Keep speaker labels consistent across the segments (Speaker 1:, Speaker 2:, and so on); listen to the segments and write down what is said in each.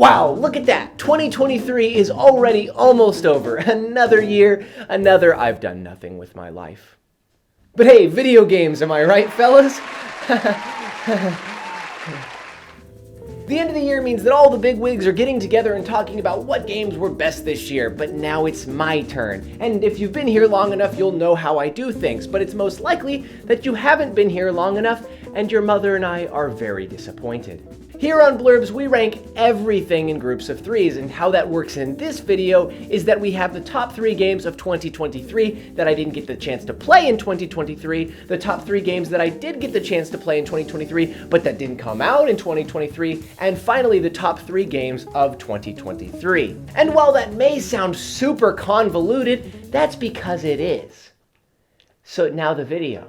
Speaker 1: Wow, look at that. 2023 is already almost over. Another year, another I've done nothing with my life. But hey, video games, am I right, fellas? The end of the year means that all the bigwigs are getting together and talking about what games were best this year, but now it's my turn. And if you've been here long enough, you'll know how I do things, but it's most likely that you haven't been here long enough, and your mother and I are very disappointed. Here on Blurbs, we rank everything in groups of threes, and how that works in this video is that we have the top 3 games of 2023 that I didn't get the chance to play in 2023, the top 3 games that I did get the chance to play in 2023, but that didn't come out in 2023, and finally the top 3 games of 2023. And while that may sound super convoluted, that's because it is. So now the video.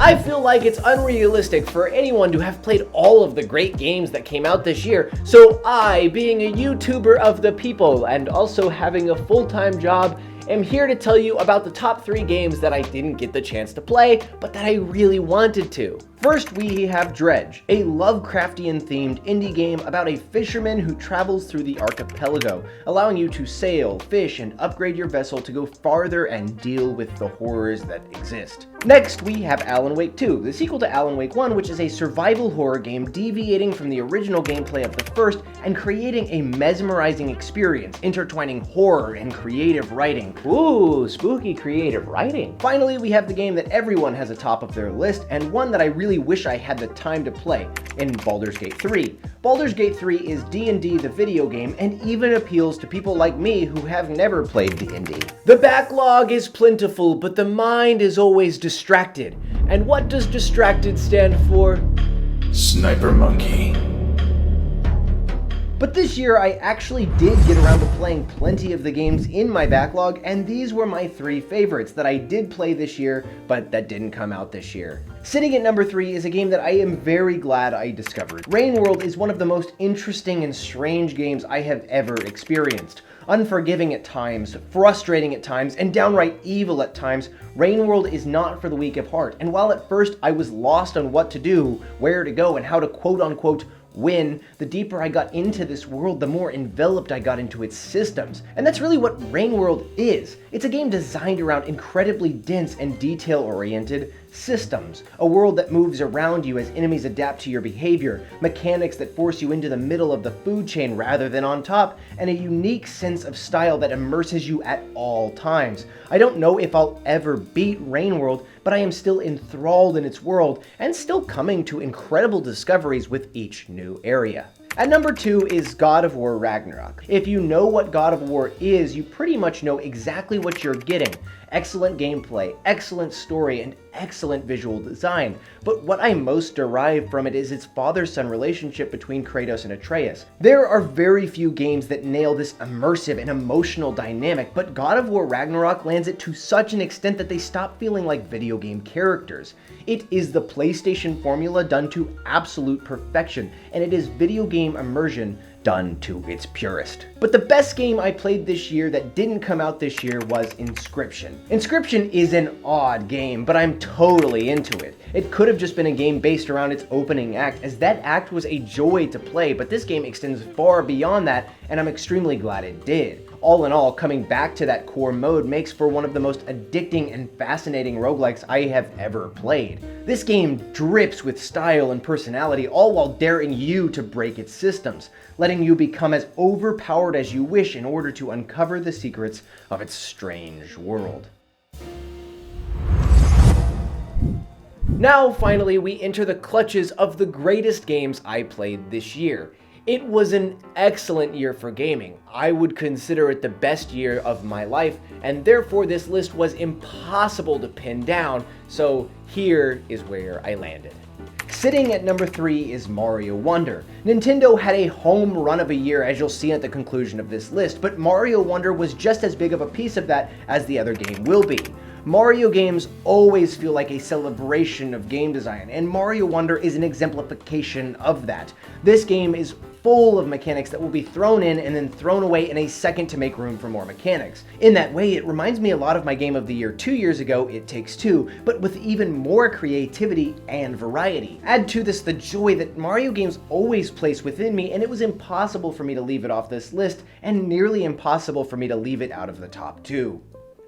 Speaker 1: I feel like it's unrealistic for anyone to have played all of the great games that came out this year, so I, being a YouTuber of the people and also having a full-time job, am here to tell you about the top 3 games that I didn't get the chance to play, but that I really wanted to. First, we have Dredge, a Lovecraftian-themed indie game about a fisherman who travels through the archipelago, allowing you to sail, fish, and upgrade your vessel to go farther and deal with the horrors that exist. Next, we have Alan Wake 2, the sequel to Alan Wake 1, which is a survival horror game deviating from the original gameplay of the first and creating a mesmerizing experience, intertwining horror and creative writing. Ooh, spooky creative writing. Finally, we have the game that everyone has atop of their list, and one that I really wish I had the time to play, in Baldur's Gate 3. Baldur's Gate 3 is D&D the video game, and even appeals to people like me who have never played D&D. The backlog is plentiful, but the mind is always distracted. And what does distracted stand for?
Speaker 2: Sniper Monkey.
Speaker 1: But this year, I actually did get around to playing plenty of the games in my backlog, and these were my 3 favorites that I did play this year, but that didn't come out this year. Sitting at number 3 is a game that I am very glad I discovered. Rain World is one of the most interesting and strange games I have ever experienced. Unforgiving at times, frustrating at times, and downright evil at times, Rain World is not for the weak of heart. And while at first I was lost on what to do, where to go, and how to quote-unquote win, the deeper I got into this world, the more enveloped I got into its systems. And that's really what Rain World is. It's a game designed around incredibly dense and detail-oriented systems. A world that moves around you as enemies adapt to your behavior, mechanics that force you into the middle of the food chain rather than on top, and a unique sense of style that immerses you at all times. I don't know if I'll ever beat Rain World, but I am still enthralled in its world and still coming to incredible discoveries with each new area. At number 2 is God of War Ragnarok. If you know what God of War is, you pretty much know exactly what you're getting. Excellent gameplay, excellent story, and excellent visual design. But what I most derive from it is its father-son relationship between Kratos and Atreus. There are very few games that nail this immersive and emotional dynamic, but God of War Ragnarok lands it to such an extent that they stop feeling like video game characters. It is the PlayStation formula done to absolute perfection, and it is video game immersion done to its purest. But the best game I played this year that didn't come out this year was Inscription. Inscription is an odd game, but I'm totally into it. It could have just been a game based around its opening act, as that act was a joy to play, but this game extends far beyond that, and I'm extremely glad it did. All in all, coming back to that core mode makes for one of the most addicting and fascinating roguelikes I have ever played. This game drips with style and personality, all while daring you to break its systems, letting you become as overpowered as you wish in order to uncover the secrets of its strange world. Now, finally, we enter the clutches of the greatest games I played this year. It was an excellent year for gaming. I would consider it the best year of my life, and therefore this list was impossible to pin down, so here is where I landed. Sitting at number 3 is Mario Wonder. Nintendo had a home run of a year, as you'll see at the conclusion of this list, but Mario Wonder was just as big of a piece of that as the other game will be. Mario games always feel like a celebration of game design, and Mario Wonder is an exemplification of that. This game is full of mechanics that will be thrown in and then thrown away in a second to make room for more mechanics. In that way, it reminds me a lot of my game of the year 2 years ago, It Takes Two, but with even more creativity and variety. Add to this the joy that Mario games always place within me, and it was impossible for me to leave it off this list, and nearly impossible for me to leave it out of the top 2.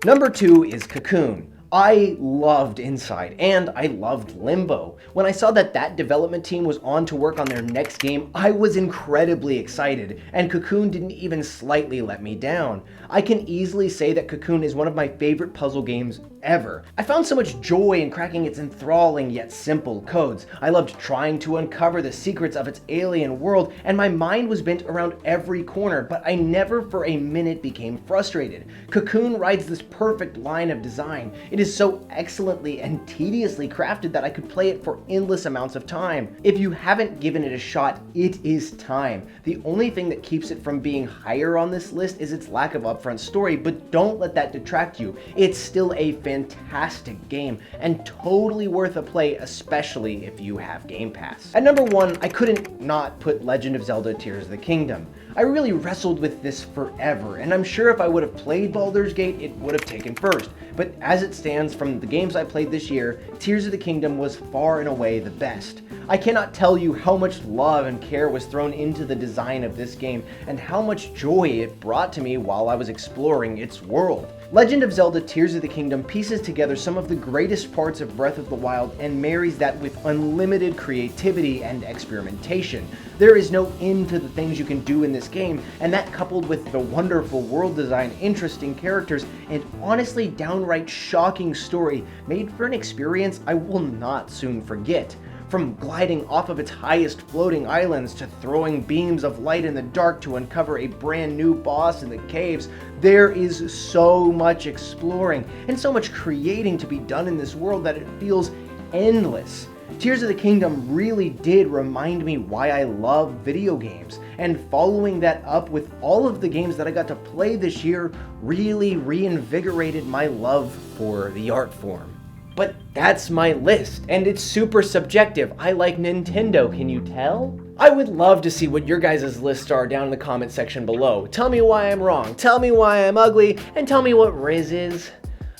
Speaker 1: Number 2 is Cocoon. I loved Inside, and I loved Limbo. When I saw that that development team was on to work on their next game, I was incredibly excited, and Cocoon didn't even slightly let me down. I can easily say that Cocoon is one of my favorite puzzle games ever. I found so much joy in cracking its enthralling yet simple codes. I loved trying to uncover the secrets of its alien world, and my mind was bent around every corner, but I never for a minute became frustrated. Cocoon rides this perfect line of design. It is so excellently and tediously crafted that I could play it for endless amounts of time. If you haven't given it a shot, it is time. The only thing that keeps it from being higher on this list is its lack of upfront story, but don't let that detract you. It's still a fantastic game and totally worth a play, especially if you have Game Pass. At number 1, I couldn't not put Legend of Zelda Tears of the Kingdom. I really wrestled with this forever, and I'm sure if I would have played Baldur's Gate, it would have taken first. But as it stands, from the games I played this year, Tears of the Kingdom was far and away the best. I cannot tell you how much love and care was thrown into the design of this game, and how much joy it brought to me while I was exploring its world. Legend of Zelda Tears of the Kingdom pieces together some of the greatest parts of Breath of the Wild and marries that with unlimited creativity and experimentation. There is no end to the things you can do in this game, and that coupled with the wonderful world design, interesting characters, and honestly downright shocking story made for an experience I will not soon forget. From gliding off of its highest floating islands to throwing beams of light in the dark to uncover a brand new boss in the caves, there is so much exploring and so much creating to be done in this world that it feels endless. Tears of the Kingdom really did remind me why I love video games, and following that up with all of the games that I got to play this year really reinvigorated my love for the art form. But that's my list, and it's super subjective. I like Nintendo, can you tell? I would love to see what your guys' lists are down in the comment section below. Tell me why I'm wrong, tell me why I'm ugly, and tell me what Riz is.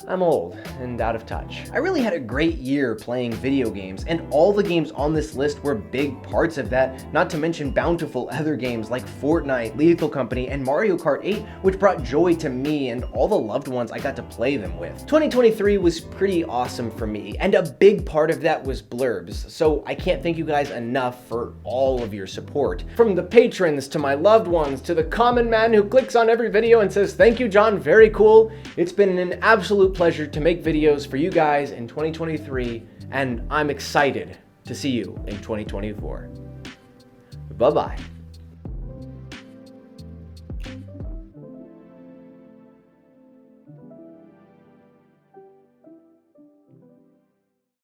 Speaker 1: I'm old and out of touch. I really had a great year playing video games, and all the games on this list were big parts of that, not to mention bountiful other games like Fortnite, Lethal Company, and Mario Kart 8, which brought joy to me and all the loved ones I got to play them with. 2023 was pretty awesome for me, and a big part of that was Blurbs, so I can't thank you guys enough for all of your support. From the patrons to my loved ones to the common man who clicks on every video and says, "Thank you, John, very cool." It's been an absolute pleasure to make videos for you guys in 2023, and I'm excited to see you in 2024. Bye-bye.